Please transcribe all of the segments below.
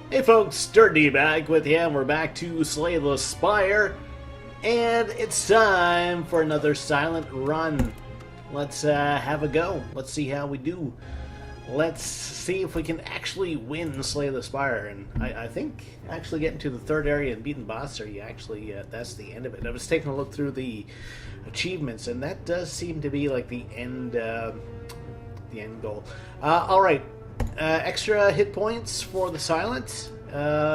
Hey folks, Durinde back with you, and we're back to slay the Spire, and it's time for another silent run. Let's have a go. Let's see how we do. Let's see if we can actually win Slay the Spire, and I think actually getting to the third area and beating the boss area, actually, that's the end of it. I was taking a look through the achievements, and that does seem to be like the end goal. Alright, extra hit points for the silent.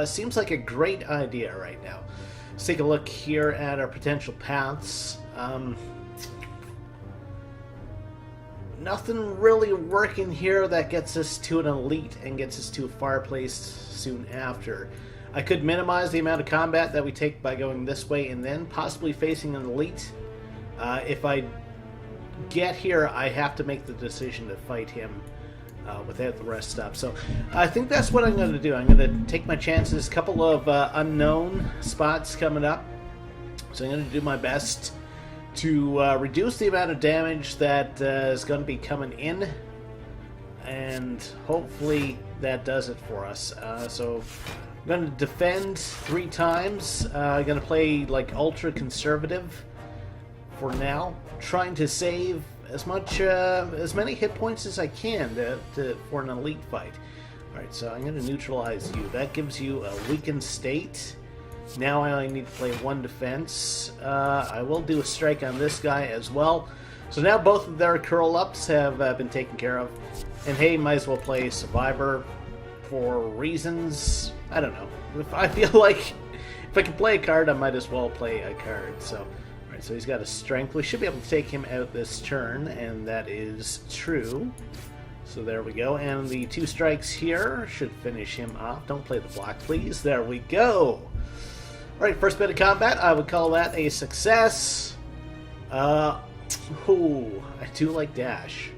Seems like a great idea right now. Let's take a look here at our potential paths. Nothing really working here that gets us to an elite and gets us to a fireplace soon after. I could minimize the amount of combat that we take by going this way and then possibly facing an elite. If I get here, I have to make the decision to fight him without the rest stop. So I think that's what I'm going to do. I'm going to take my chances. A couple of unknown spots coming up. So I'm going to do my best to reduce the amount of damage that is going to be coming in. And hopefully that does it for us. So I'm going to defend 3 times. I'm going to play like ultra conservative for now, trying to save as many hit points as I can for an elite fight. Alright, so I'm going to neutralize you. That gives you a weakened state. Now I only need to play 1 defense. I will do a strike on this guy as well. So now both of their curl-ups have been taken care of. And hey, might as well play Survivor for reasons, I don't know. If I feel like if I can play a card, I might as well play a card. So so he's got a strength. We should be able to take him out this turn, and that is true. So there we go. And the 2 strikes here should finish him off. Don't play the block, please. There we go. Alright, first bit of combat. I would call that a success. I do like dash,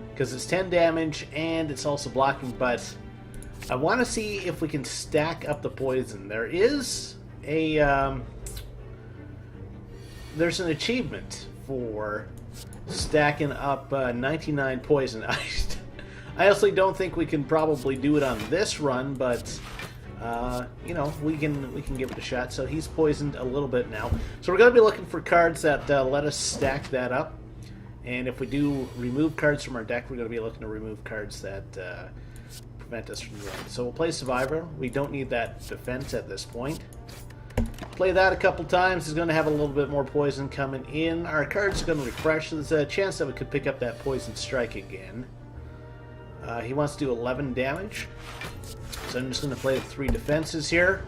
because it's 10 damage, and it's also blocking, but I want to see if we can stack up the poison. There is a... there's an achievement for stacking up 99 poison. I honestly don't think we can probably do it on this run, but you know, we can give it a shot. So he's poisoned a little bit now. So we're going to be looking for cards that let us stack that up. And if we do remove cards from our deck, we're going to be looking to remove cards that prevent us from running. So we'll play Survivor. We don't need that defense at this point. Play that a couple times. He's going to have a little bit more poison coming in. Our card's going to refresh. There's a chance that we could pick up that poison strike again. He wants to do 11 damage. So I'm just going to play the 3 defenses here.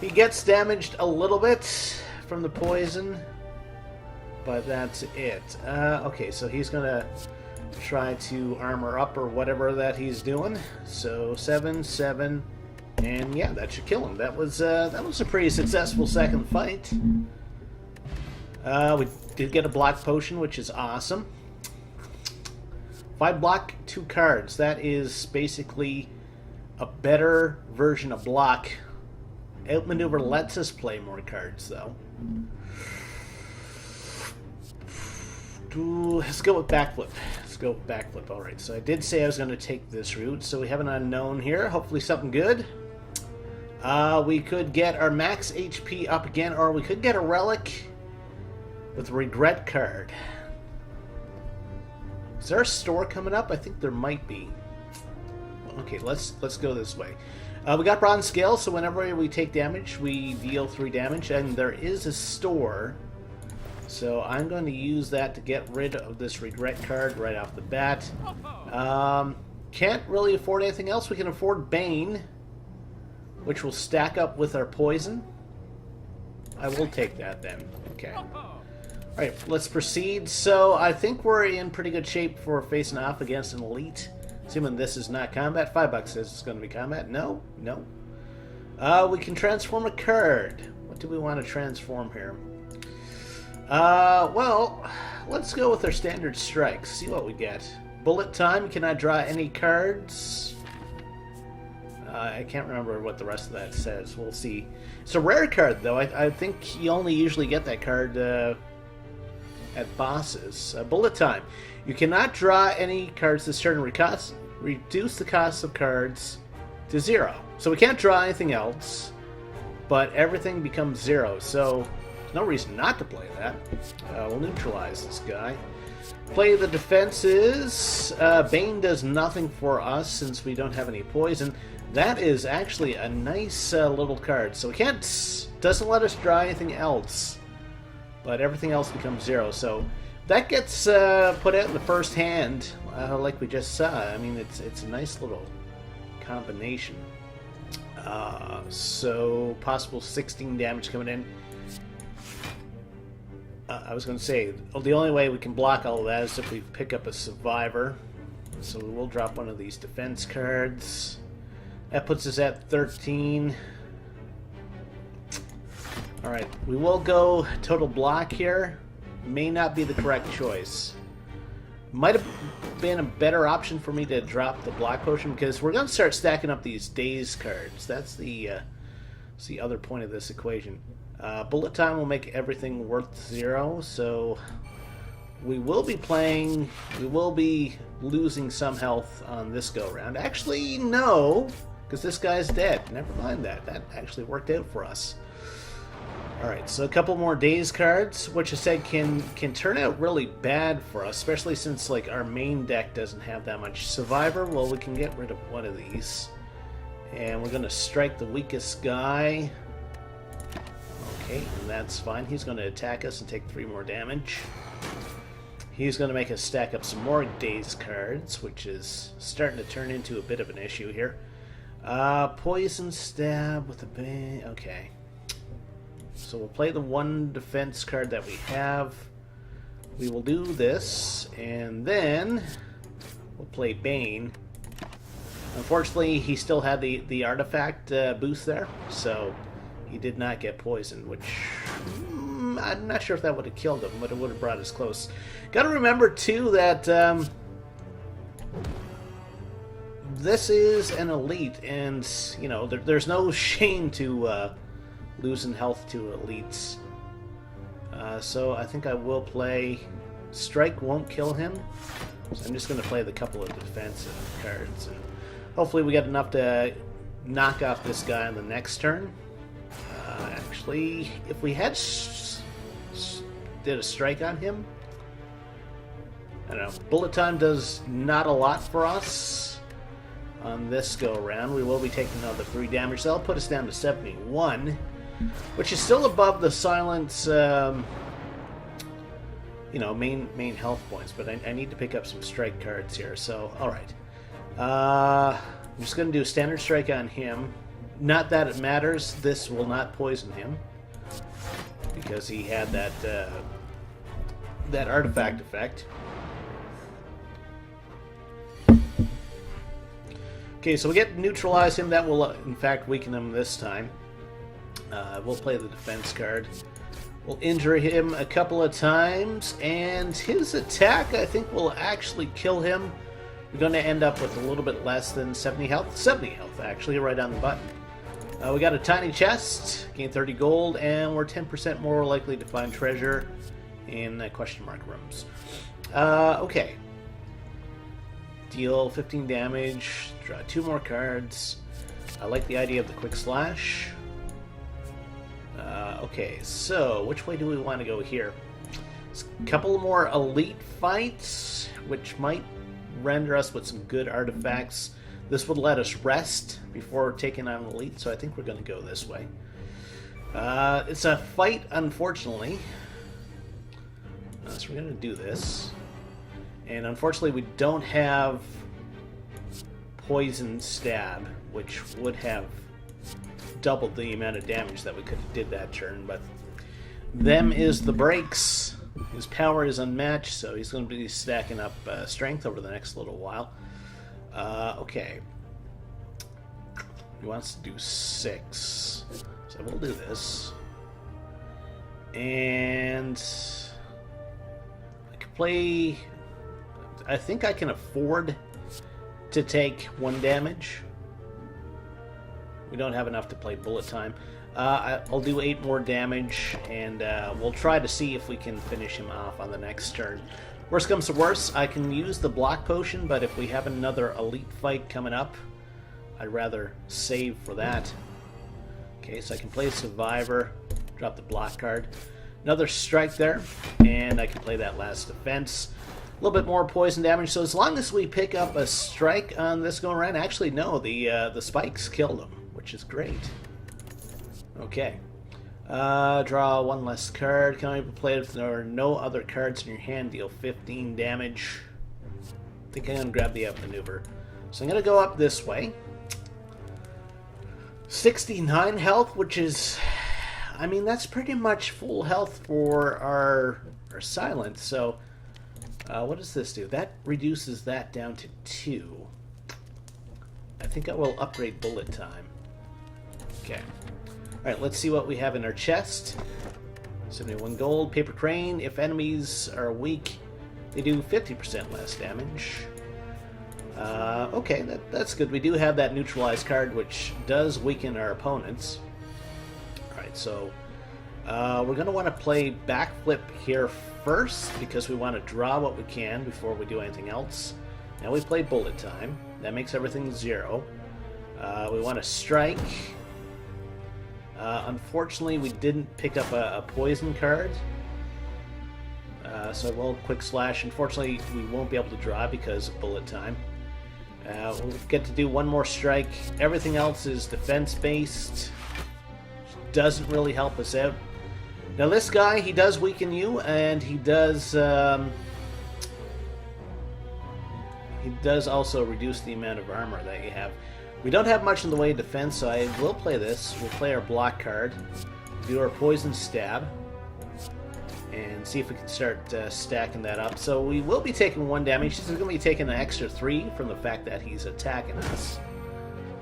He gets damaged a little bit from the poison, but that's it. Okay, so he's going to try to armor up or whatever that he's doing. So 7, 7... and yeah, that should kill him. That was a pretty successful second fight. We did get a block potion, which is awesome. 5 block, 2 cards. That is basically a better version of block. Outmaneuver lets us play more cards, though. Let's go with backflip. Let's go with backflip. Alright, so I did say I was going to take this route, so we have an unknown here. Hopefully something good. We could get our max HP up again, or we could get a relic with a regret card. Is there a store coming up? I think there might be. Okay, let's go this way. We got bronze scale, so whenever we take damage, we deal 3 damage, and there is a store. So I'm going to use that to get rid of this regret card right off the bat. Can't really afford anything else. We can afford Bane, which will stack up with our poison. I will take that then. Okay. Alright, let's proceed. So I think we're in pretty good shape for facing off against an elite. Assuming this is not combat. $5 says it's going to be combat. No, no. We can transform a card. What do we want to transform here? Well, let's go with our standard strikes. See what we get. Bullet time. Can I draw any cards? I can't remember what the rest of that says. We'll see. It's a rare card, though. I think you only usually get that card at bosses. Bullet time. You cannot draw any cards this turn. Reduce the cost of cards to 0. So we can't draw anything else, but everything becomes 0. So there's no reason not to play that. We'll neutralize this guy. Play the defenses. Bane does nothing for us since we don't have any poison. That is actually a nice little card. So we can't... doesn't let us draw anything else, but everything else becomes 0. So that gets put out in the first hand, like we just saw. I mean, it's a nice little combination. So possible 16 damage coming in. I was going to say, the only way we can block all of that is if we pick up a survivor. So we will drop one of these defense cards. That puts us at 13. Alright, we will go total block here. May not be the correct choice. Might have been a better option for me to drop the block potion, because we're going to start stacking up these daze cards. That's the other point of this equation. Bullet time will make everything worth 0, so we will be losing some health on this go round. Actually, no, because this guy's dead. Never mind that. That actually worked out for us. Alright, so a couple more daze cards, which I said can turn out really bad for us, especially since like our main deck doesn't have that much survivor. Well, we can get rid of one of these. And we're going to strike the weakest guy. Okay, and that's fine. He's going to attack us and take 3 more damage. He's going to make us stack up some more daze cards, which is starting to turn into a bit of an issue here. Poison stab with a bang. Okay. So we'll play the one defense card that we have. We will do this, and then we'll play Bane. Unfortunately, he still had the artifact boost there, so he did not get poisoned, which I'm not sure if that would have killed him, but it would have brought us close. Got to remember, too, that this is an elite, and, you know, there's no shame to losing health to elites. So I think I will play... Strike won't kill him, so I'm just going to play the couple of defensive cards, and hopefully we get enough to knock off this guy on the next turn. Actually, if we had did a strike on him, I don't know. Bullet time does not a lot for us on this go around. We will be taking another 3 damage. That'll put us down to 71, which is still above the silence, you know, main health points. But I need to pick up some strike cards here. So, all right. I'm just going to do a standard strike on him. Not that it matters. This will not poison him because he had that that artifact effect. Okay, so we get to neutralize him. That will, in fact, weaken him this time. We'll play the defense card. We'll injure him a couple of times, and his attack, I think, will actually kill him. We're going to end up with a little bit less than 70 health. 70 health, actually, right on the button. We got a tiny chest, gain 30 gold, and we're 10% more likely to find treasure in question mark rooms. Okay. Deal 15 damage, draw 2 more cards. I like the idea of the quick slash. Okay, so which way do we want to go here? A couple more elite fights, which might render us with some good artifacts. This would let us rest before taking on elite, so I think we're going to go this way. It's a fight, unfortunately. So we're going to do this. And unfortunately, we don't have poison stab, which would have doubled the amount of damage that we could have did that turn, but them is the breaks. His power is unmatched, so he's going to be stacking up strength over the next little while. Okay. He wants to do 6. So we'll do this. And I can play... I think I can afford to take 1 damage. We don't have enough to play bullet time. I'll do 8 more damage, and we'll try to see if we can finish him off on the next turn. Worst comes to worst, I can use the block potion, but if we have another elite fight coming up, I'd rather save for that. Okay, so I can play Survivor, drop the block card. Another strike there, and I can play that last defense. A little bit more poison damage, so as long as we pick up a strike on this go around, actually no, the spikes killed him, which is great. Okay. Draw one less card. Can only be played if there are no other cards in your hand. Deal 15 damage. I think I'm going to grab the outmaneuver. So I'm going to go up this way. 69 health, which is... I mean, that's pretty much full health for our silence. So, what does this do? That reduces that down to 2. I think I will upgrade bullet time. Okay. Alright, let's see what we have in our chest. 71 gold. Paper crane. If enemies are weak, they do 50% less damage. Okay, that's good. We do have that neutralized card, which does weaken our opponents. Alright, so we're going to want to play backflip here first, because we want to draw what we can before we do anything else. Now we play bullet time. That makes everything 0. We want to strike. Unfortunately, we didn't pick up a poison card. So we'll quick slash. Unfortunately, we won't be able to draw because of bullet time. We'll get to do one more strike. Everything else is defense-based. Doesn't really help us out. Now this guy, he does weaken you, and he does also reduce the amount of armor that you have. We don't have much in the way of defense, so I will play this. We'll play our block card, do our poison stab, and see if we can start stacking that up. So we will be taking 1 damage. He's going to be taking an extra 3 from the fact that he's attacking us,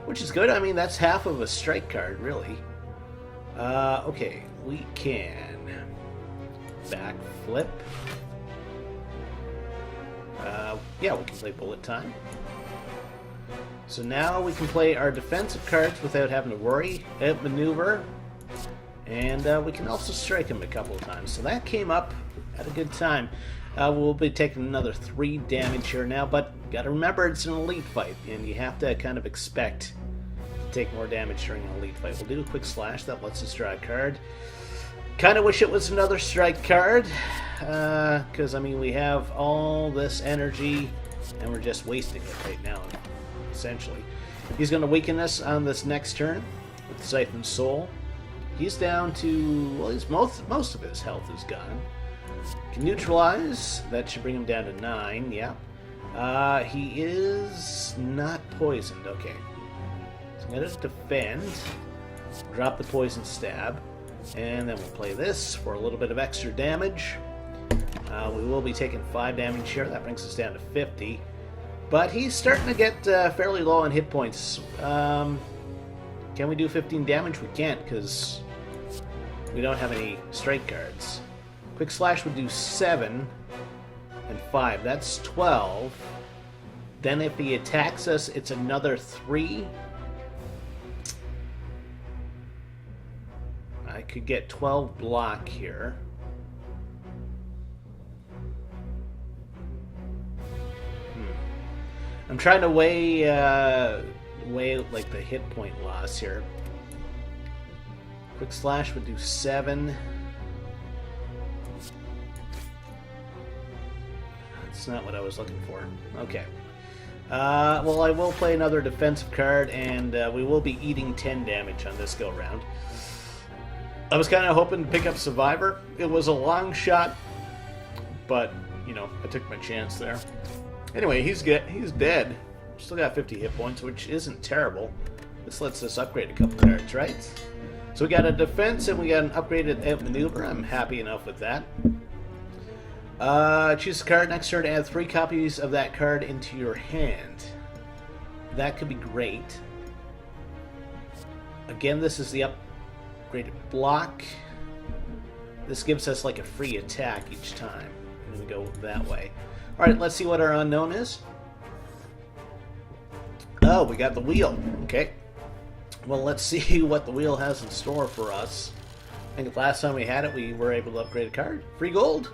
which is good. I mean, that's half of a strike card, really. Okay, we can backflip. Yeah, we can play bullet time. So now we can play our defensive cards without having to worry. Outmaneuver. And we can also strike him a couple of times. So that came up at a good time. We'll be taking another 3 damage here now, but gotta remember it's an elite fight, and you have to kind of expect to take more damage during an elite fight. We'll do a quick slash. That lets us draw a card. Kind of wish it was another strike card, because, I mean, we have all this energy, and we're just wasting it right now, essentially. He's going to weaken us on this next turn with Siphon Soul. He's down to, well, he's most of his health is gone. Can neutralize. That should bring him down to 9, yeah. He is not poisoned, okay. So I'm going to defend, drop the poison stab, and then we'll play this for a little bit of extra damage. We will be taking 5 damage here. That brings us down to 50. But he's starting to get fairly low on hit points. Can we do 15 damage? We can't, because we don't have any strike cards. Quick Slash would do 7 and 5. That's 12. Then if he attacks us, it's another 3. I could get 12 block here. I'm trying to weigh like the hit point loss here. Quick Slash would do 7. That's not what I was looking for. Okay. Well, I will play another defensive card, and we will be eating 10 damage on this go-round. I was kind of hoping to pick up Survivor. It was a long shot, but, you know, I took my chance there. Anyway, he's dead. Still got 50 hit points, which isn't terrible. This lets us upgrade a couple cards, right? So we got a defense and we got an upgraded outmaneuver. I'm happy enough with that. Choose a card. Next turn, add 3 copies of that card into your hand. That could be great. Again, this is the upgraded block. This gives us like a free attack each time. And we go that way. Alright, let's see what our unknown is. Oh, we got the wheel. Okay. Well, let's see what the wheel has in store for us. I think last time we had it, we were able to upgrade a card. Free gold?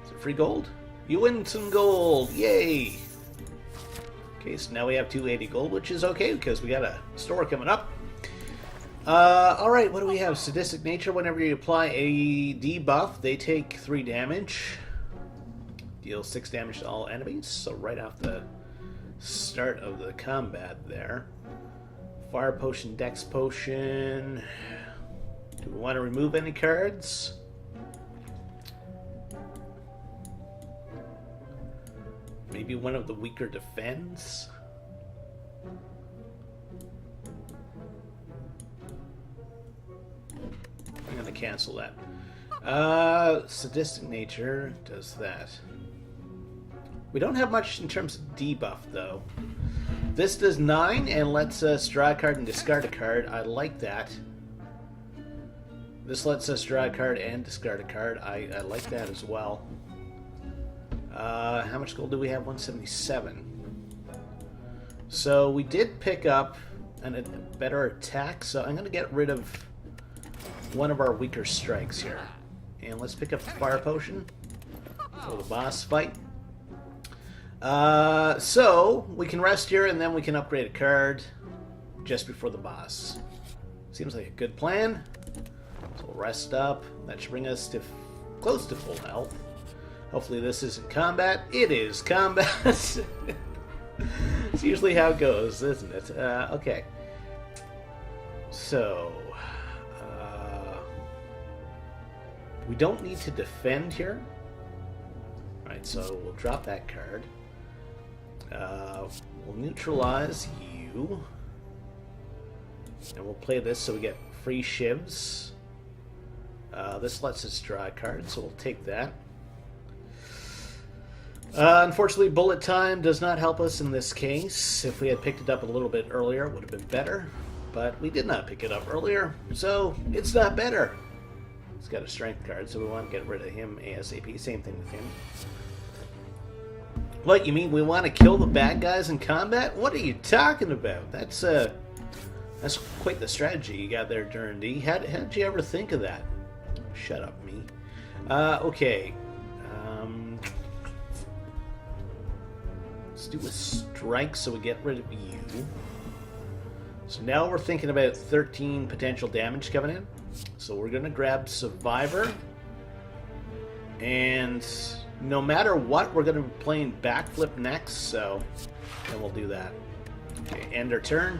Is it free gold? You win some gold. Yay! Okay, so now we have 280 gold, which is okay because we got a store coming up. Alright, what do we have? Sadistic Nature. Whenever you apply a debuff, they take 3 damage. Deal 6 damage to all enemies. So right off the start of the combat there. Fire Potion, Dex Potion. Do we want to remove any cards? Maybe one of the weaker defends? I'm going to cancel that. Sadistic Nature does that. We don't have much in terms of debuff, though. This does 9 and lets us draw a card and discard a card. I like that. This lets us draw a card and discard a card. I like that as well. How much gold do we have? 177. So we did pick up a better attack, so I'm going to get rid of one of our weaker strikes here. And let's pick up the Fire Potion for the boss fight. So we can rest here and then we can upgrade a card just before the boss. Seems like a good plan. So we'll rest up. That should bring us to close to full health. Hopefully this isn't combat. It is combat. It's usually how it goes, isn't it? Okay. So we don't need to defend here. Alright, so we'll drop that card. We'll neutralize you. And we'll play this so we get free shivs. This lets us draw a card, so we'll take that. Unfortunately, bullet time does not help us in this case. If we had picked it up a little bit earlier, it would have been better. But we did not pick it up earlier, so it's not better. He's got a strength card, so we want to get rid of him ASAP. Same thing with him. What, you mean we want to kill the bad guys in combat? What are you talking about? That's quite the strategy you got there, Durinde. How did you ever think of that? Shut up, me. Okay. Let's do a strike so we get rid of you. So now we're thinking about 13 potential damage coming in. So we're going to grab Survivor. And no matter what, we're going to be playing Backflip next. So then we'll do that. Okay, end our turn.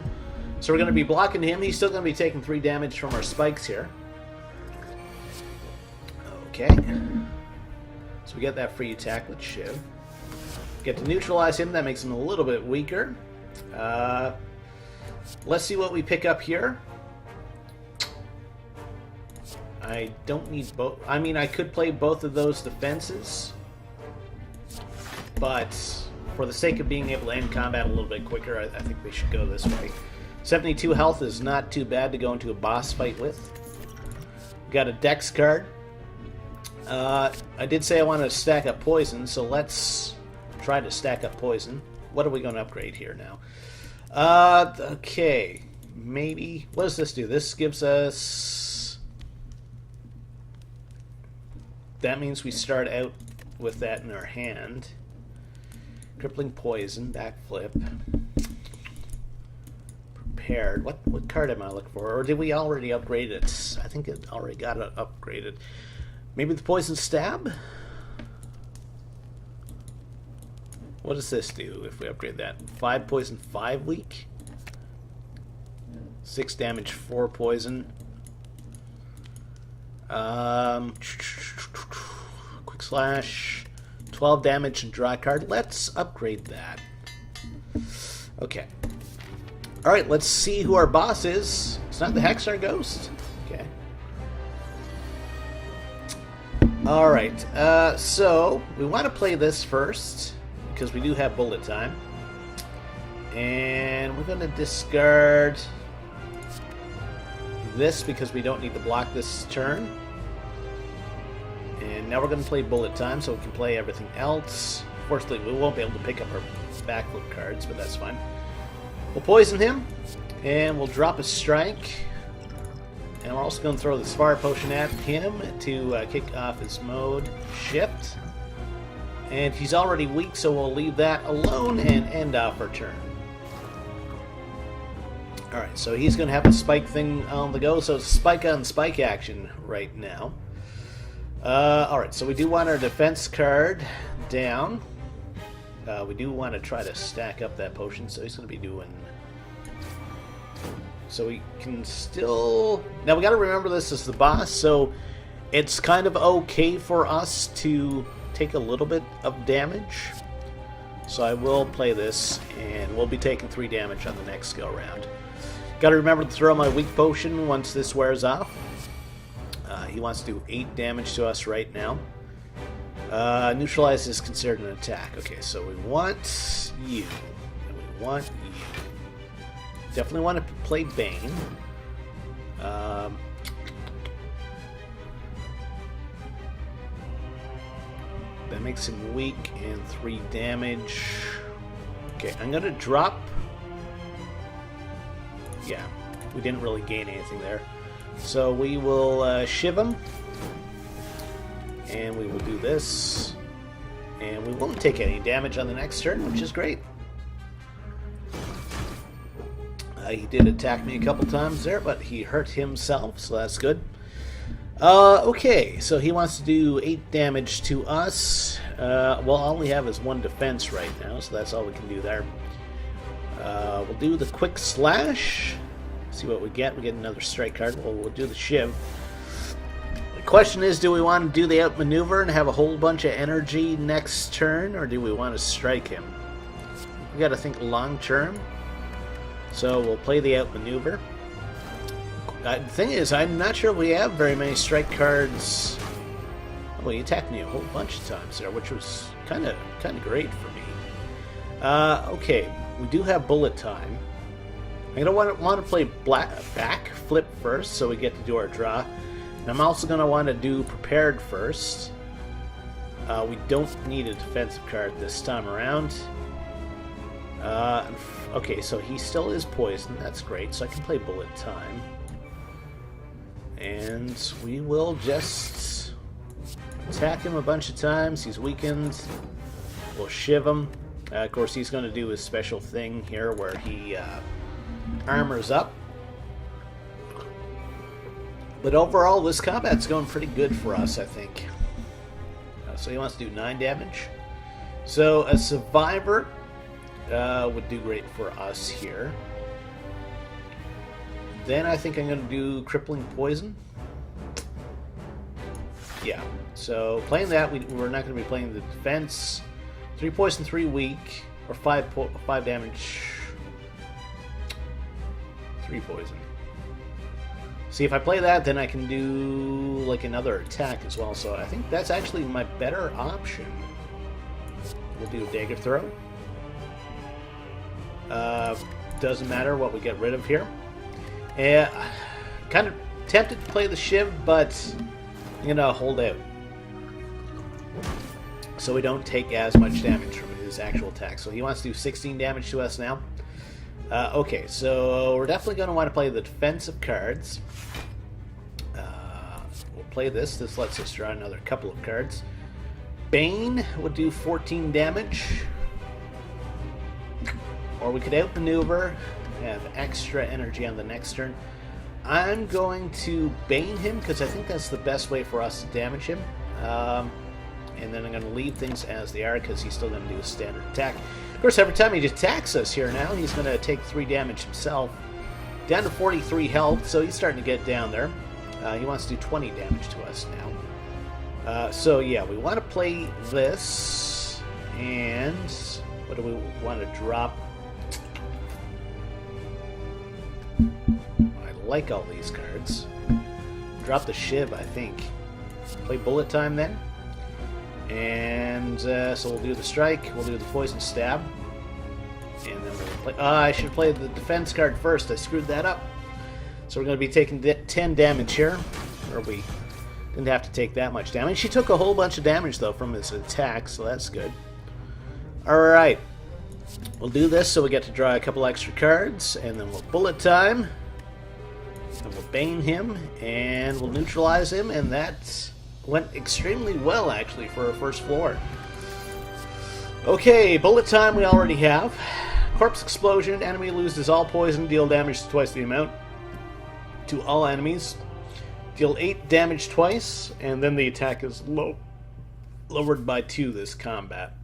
So we're going to be blocking him. He's still going to be taking 3 damage from our spikes here. Okay. So we get that free attack with Shiv. Get to neutralize him. That makes him a little bit weaker. Let's see what we pick up here. I don't need both. I mean, I could play both of those defenses. But for the sake of being able to end combat a little bit quicker, I think we should go this way. 72 health is not too bad to go into a boss fight with. Got a Dex card. I did say I wanted to stack up poison, so let's try to stack up poison. What are we going to upgrade here now? Okay. Maybe... What does this do? This gives us... That means we start out with that in our hand. Crippling Poison, Backflip. Prepared. What card am I looking for? Or did we already upgrade it? I think it already got it upgraded. Maybe the Poison Stab? What does this do if we upgrade that? 5 poison, 5 weak. 6 damage, 4 poison. Quick slash. 12 damage and draw a card. Let's upgrade that. Okay. Alright, let's see who our boss is. It's not the Hexar Ghost. Okay. Alright, so we want to play this first because we do have bullet time. And we're going to discard this because we don't need to block this turn. And now we're going to play bullet time so we can play everything else. Fortunately, we won't be able to pick up our backflip cards, but that's fine. We'll poison him, and we'll drop a strike. And we're also going to throw the Spire Potion at him to kick off his mode shift. And he's already weak, so we'll leave that alone and end off our turn. Alright, so he's going to have a spike thing on the go, so it's spike on spike action right now. Alright, so we do want our defense card down. We do want to try to stack up that potion, so he's going to be doing... So we can still... Now we got to remember this is the boss, so it's kind of okay for us to take a little bit of damage. So I will play this, and we'll be taking 3 damage on the next go round. Got to remember to throw my weak potion once this wears off. He wants to do 8 damage to us right now. Neutralize is considered an attack. Okay, so we want you. And we want you. Definitely want to play Bane. That makes him weak and 3 damage. Okay, I'm going to drop... Yeah, we didn't really gain anything there. So we will shiv him. And we will do this. And we won't take any damage on the next turn, which is great. He did attack me a couple times there, but he hurt himself, so that's good. Okay, so he wants to do 8 damage to us. Well, all we have is 1 defense right now, so that's all we can do there. We'll do the quick slash. See what we get. We get another strike card. We'll do the shiv. The question is, do we want to do the outmaneuver and have a whole bunch of energy next turn, or do we want to strike him? We got to think long term. So we'll play the outmaneuver. The thing is, I'm not sure we have very many strike cards. Well, he attacked me a whole bunch of times there, which was kind of great for me. Okay, we do have bullet time. I'm going to want to play back flip first, so we get to do our draw. And I'm also going to want to do prepared first. We don't need a defensive card this time around. Okay, so he still is poisoned. That's great, so I can play bullet time. And we will just attack him a bunch of times. He's weakened. We'll shiv him. Of course, he's going to do his special thing here where he armors up. But overall, this combat's going pretty good for us, I think. So he wants to do 9 damage. So a survivor would do great for us here. Then I think I'm going to do crippling poison. Yeah, so playing that, we're not going to be playing the defense. 3 poison, 3 weak, or 5 damage, 3 poison. See, if I play that, then I can do like another attack as well. So I think that's actually my better option. We'll do a dagger throw. Doesn't matter what we get rid of here. Kind of tempted to play the shiv, but I'm gonna hold out so we don't take as much damage from his actual attack. So he wants to do 16 damage to us now. Okay, so we're definitely going to want to play the defensive cards. We'll play this. This lets us draw another couple of cards. Bane would do 14 damage. Or we could outmaneuver, have extra energy on the next turn. I'm going to Bane him because I think that's the best way for us to damage him. And then I'm going to leave things as they are because he's still going to do a standard attack. Of course, every time he attacks us here now, he's going to take 3 damage himself. Down to 43 health, so he's starting to get down there. He wants to do 20 damage to us now. So yeah, we want to play this. And what do we want to drop? I like all these cards. Drop the shiv, I think. Play bullet time then. And so we'll do the strike, we'll do the poison stab, and then we'll play... I should play the defense card first, I screwed that up. So we're going to be taking 10 damage here, or we didn't have to take that much damage. She took a whole bunch of damage though from his attack, so that's good. Alright, we'll do this so we get to draw a couple extra cards, and then we'll bullet time, and we'll Bane him, and we'll neutralize him, and that's... went extremely well, actually, for our first floor. Okay, bullet time we already have. Corpse explosion. Enemy loses all poison. Deal damage to twice the amount to all enemies. Deal 8 damage twice, and then the attack is lowered by 2 this combat.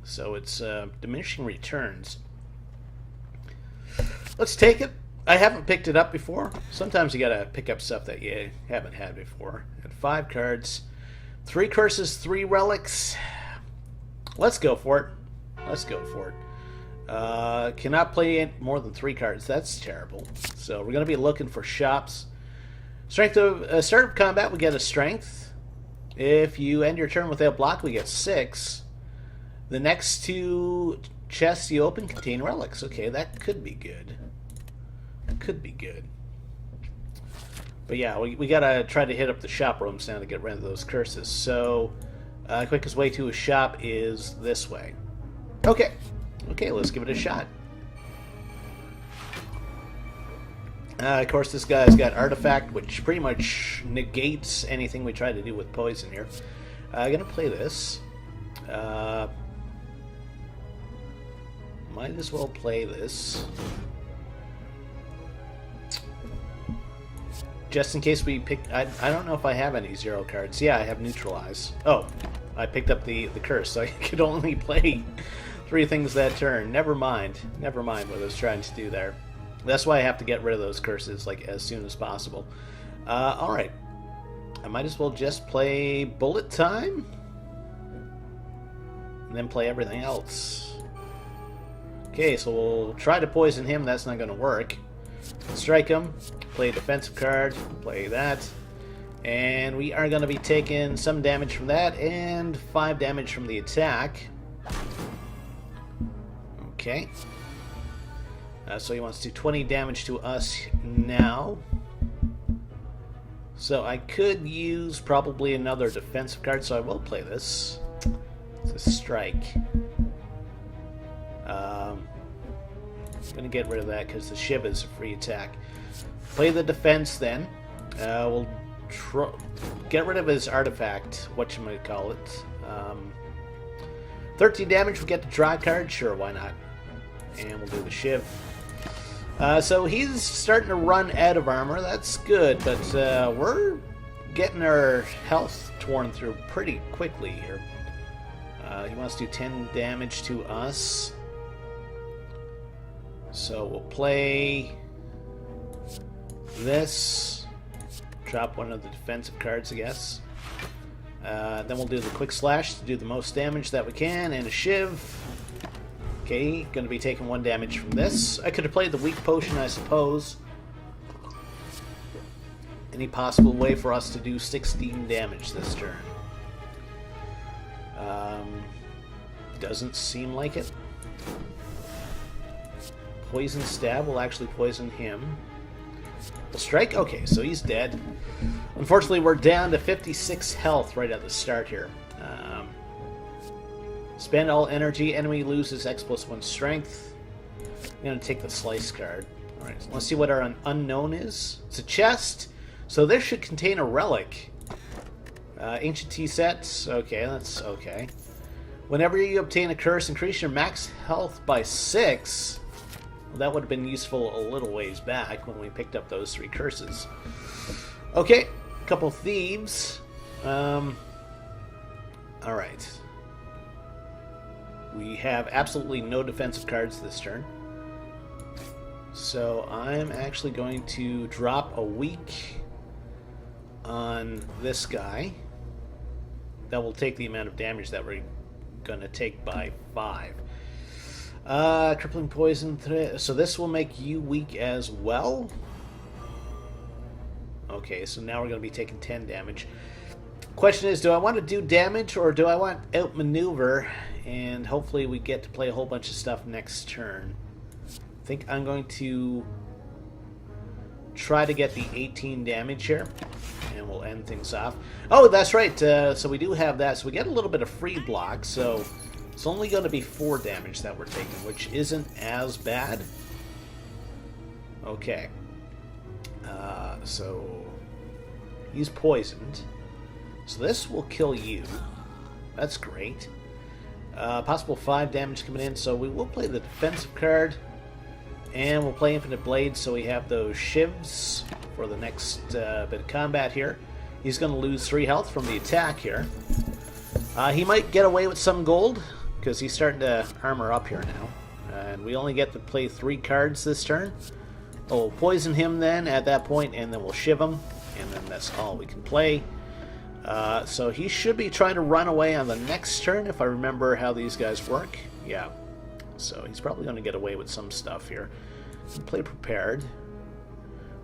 So it's diminishing returns. Let's take it. I haven't picked it up before. Sometimes you gotta pick up stuff that you haven't had before. Got 5 cards. 3 curses, 3 relics. Let's go for it. Let's go for it. Cannot play more than 3 cards. That's terrible. So we're going to be looking for shops. Strength of start of combat, we get a strength. If you end your turn without block, we get 6. The next 2 chests you open contain relics. Okay, that could be good. Could be good. But yeah, we got to try to hit up the shop rooms now to get rid of those curses. So quickest way to a shop is this way. Okay. Okay, let's give it a shot. Of course, this guy's got Artifact, which pretty much negates anything we try to do with poison here. I'm going to play this. Might as well play this. Just in case we pick... I don't know if I have any 0 cards. Yeah, I have Neutralize. Oh, I picked up the curse, so I could only play 3 things that turn. Never mind. Never mind what I was trying to do there. That's why I have to get rid of those curses like as soon as possible. Alright. I might as well just play Bullet Time. And then play everything else. Okay, so we'll try to poison him. That's not going to work. Strike him. Play a defensive card. Play that. And we are going to be taking some damage from that and 5 damage from the attack. Okay. So he wants to do 20 damage to us now. So I could use probably another defensive card, so I will play this. It's a strike. I'm going to get rid of that because the Shiv is a free attack. Play the defense then. We'll get rid of his artifact, whatchamacallit. 13 damage, we get the draw card. Sure, why not? And we'll do the Shiv. So he's starting to run out of armor. That's good, but we're getting our health torn through pretty quickly here. He wants to do 10 damage to us. So we'll play this. Drop one of the defensive cards, I guess. Then we'll do the Quick Slash to do the most damage that we can, and a Shiv. Okay, going to be taking 1 damage from this. I could have played the Weak Potion, I suppose. Any possible way for us to do 16 damage this turn? Doesn't seem like it. Poison Stab will actually poison him. We'll strike? Okay, so he's dead. Unfortunately, we're down to 56 health right at the start here. Spend all energy. Enemy loses X+1 strength. I'm going to take the Slice card. Alright, so let's see what our unknown is. It's a chest. So this should contain a relic. Ancient Tea sets. Okay, that's okay. Whenever you obtain a curse, increase your max health by 6. Well, that would have been useful a little ways back when we picked up those 3 curses. Okay, a couple thieves. Alright. We have absolutely no defensive cards this turn. So I'm actually going to drop a weak on this guy. That will take the amount of damage that we're going to take by 5. Crippling poison. So this will make you weak as well. Okay, so now we're going to be taking 10 damage. Question is, do I want to do damage or do I want outmaneuver? And hopefully we get to play a whole bunch of stuff next turn. I think I'm going to try to get the 18 damage here. And we'll end things off. Oh, that's right. So we do have that. So we get a little bit of free block. So it's only going to be 4 damage that we're taking, which isn't as bad. Okay. So he's poisoned. So this will kill you. That's great. Possible 5 damage coming in, so we will play the defensive card. And we'll play Infinite Blades, so we have those shivs for the next bit of combat here. He's going to lose 3 health from the attack here. He might get away with some gold, because he's starting to armor up here now. And we only get to play 3 cards this turn. We'll poison him then at that point, and then we'll shiv him. And then that's all we can play. So he should be trying to run away on the next turn, if I remember how these guys work. Yeah. So he's probably going to get away with some stuff here. Play Prepared.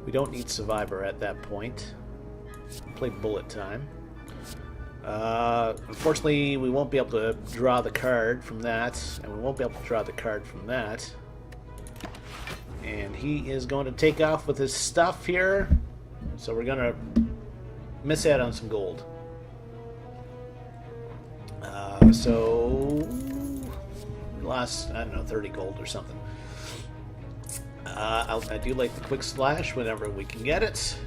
We don't need Survivor at that point. Play Bullet Time. Unfortunately, we won't be able to draw the card from that, and we won't be able to draw the card from that. And he is going to take off with his stuff here, so we're going to miss out on some gold. So we lost, I don't know, 30 gold or something. I do like the Quick Slash whenever we can get it.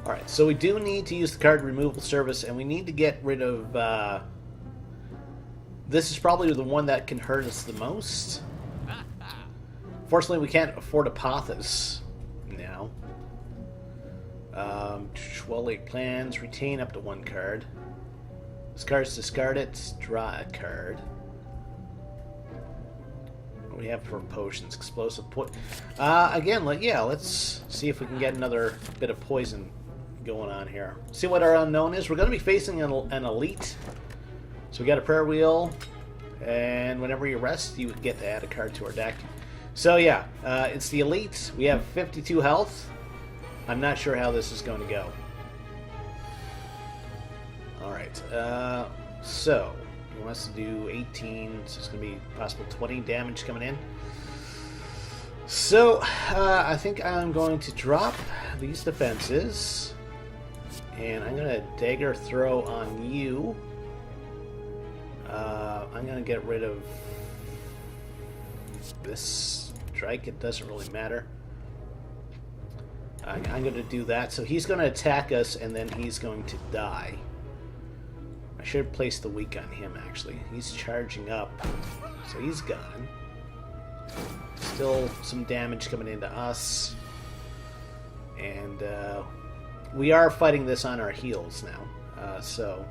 Alright, so we do need to use the card removal service, and we need to get rid of... this is probably the one that can hurt us the most. Fortunately, we can't afford Apothis now. 12 plans, retain up to 1 card. This card's discard it, draw a card. What do we have for potions? Explosive again, let's see if we can get another bit of poison going on here. See what our unknown is. We're going to be facing an elite. So we got a prayer wheel, and whenever you rest, you get to add a card to our deck. So yeah, it's the elite. We have 52 health. I'm not sure how this is going to go. Alright, so he wants to do 18, so it's going to be possible 20 damage coming in. So, I think I'm going to drop these defenses, and I'm going to dagger throw on you. I'm going to get rid of this strike. It doesn't really matter. I'm going to do that. So he's going to attack us, and then he's going to die. I should have placed the weak on him, actually. He's charging up, so he's gone. Still some damage coming into us. And we are fighting this on our heels now. So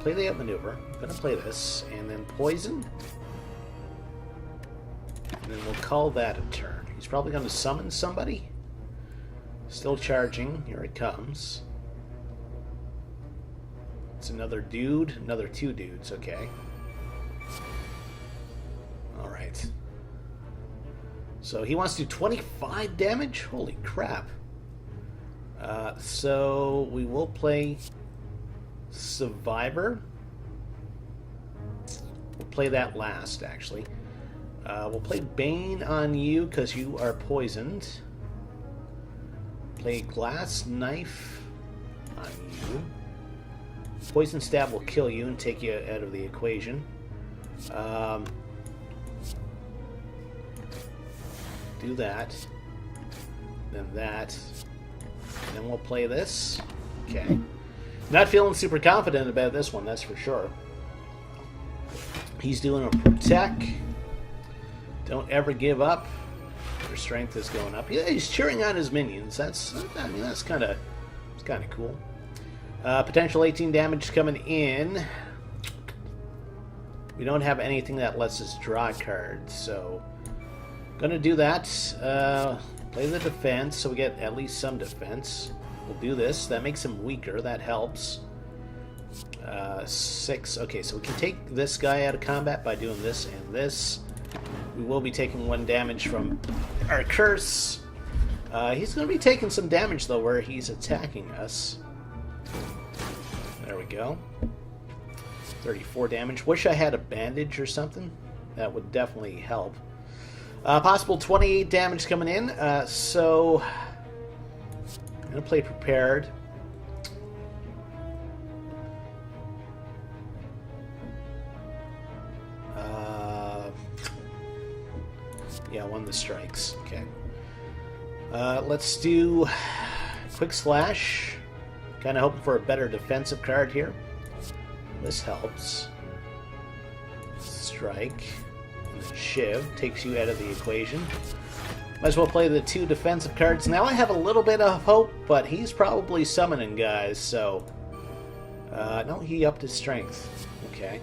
play the outmaneuver. I'm going to play this, and then poison. And then we'll call that a turn. He's probably going to summon somebody. Still charging. Here it comes. It's another dude. Another 2 dudes. Okay. Alright. So he wants to do 25 damage? Holy crap. So we will play Survivor. We'll play that last, actually. We'll play Bane on you because you are poisoned. Play Glass Knife on you. Poison Stab will kill you and take you out of the equation. Do that. Then that. And then we'll play this. Okay. Not feeling super confident about this one, that's for sure. He's doing a Protect. Don't ever give up. Your strength is going up. Yeah, he's cheering on his minions. That's kind of cool. Potential 18 damage coming in. We don't have anything that lets us draw cards, so gonna do that. Play the defense, so we get at least some defense. We'll do this. That makes him weaker. That helps. 6. Okay, so we can take this guy out of combat by doing this and this. We will be taking 1 damage from our curse. He's going to be taking some damage, though, where he's attacking us. There we go. 34 damage. Wish I had a bandage or something. That would definitely help. Possible 28 damage coming in. So I'm going to play Prepared. Yeah, 1 of the strikes. Okay. Let's do Quick Slash. Kind of hoping for a better defensive card here. This helps. Strike. And then Shiv takes you out of the equation. Might as well play the 2 defensive cards. Now I have a little bit of hope, but he's probably summoning guys, so... no, he upped his strength. Okay.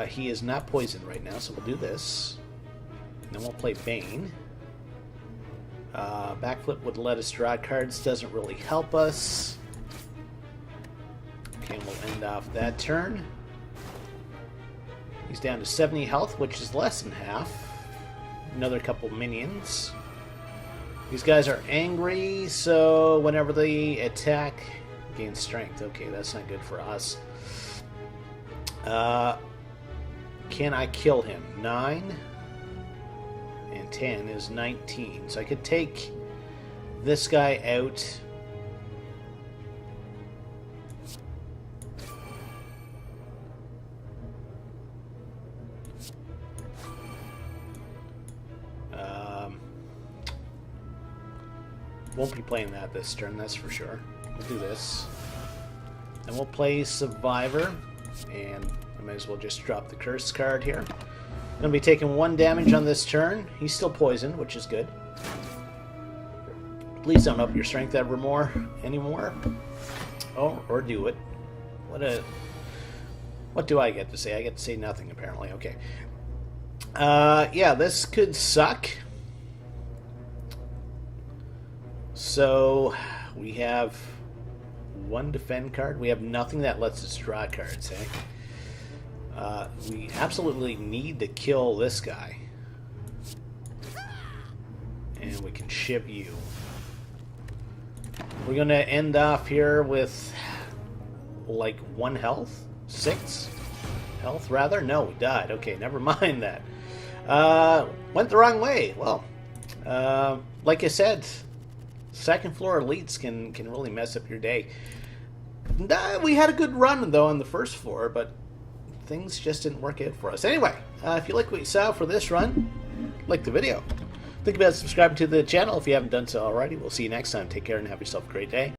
He is not poisoned right now, so we'll do this. Then we'll play Bane. Backflip would let us draw cards, doesn't really help us. Okay, we'll end off that turn. He's down to 70 health, which is less than half. Another couple minions. These guys are angry, so whenever they attack, gain strength. Okay, that's not good for us. Can I kill him? 9 and 10 is 19. So I could take this guy out. Won't be playing that this turn, that's for sure. We'll do this. And we'll play Survivor. And I might as well just drop the Curse card here. I'm going to be taking 1 damage on this turn. He's still poisoned, which is good. Please don't up your strength anymore. Oh, or do it. What do I get to say? I get to say nothing, apparently. Okay. Yeah, this could suck. So, we have 1 defend card. We have nothing that lets us draw cards, eh? We absolutely need to kill this guy. And we can Shiv you. We're going to end off here with, like, 1 health? 6 health, rather? No, we died. Okay, never mind that. Went the wrong way. Well, like I said... Second floor elites can really mess up your day. We had a good run, though, on the first floor, but things just didn't work out for us. Anyway, if you like what you saw for this run, like the video. Think about subscribing to the channel if you haven't done so already. We'll see you next time. Take care and have yourself a great day.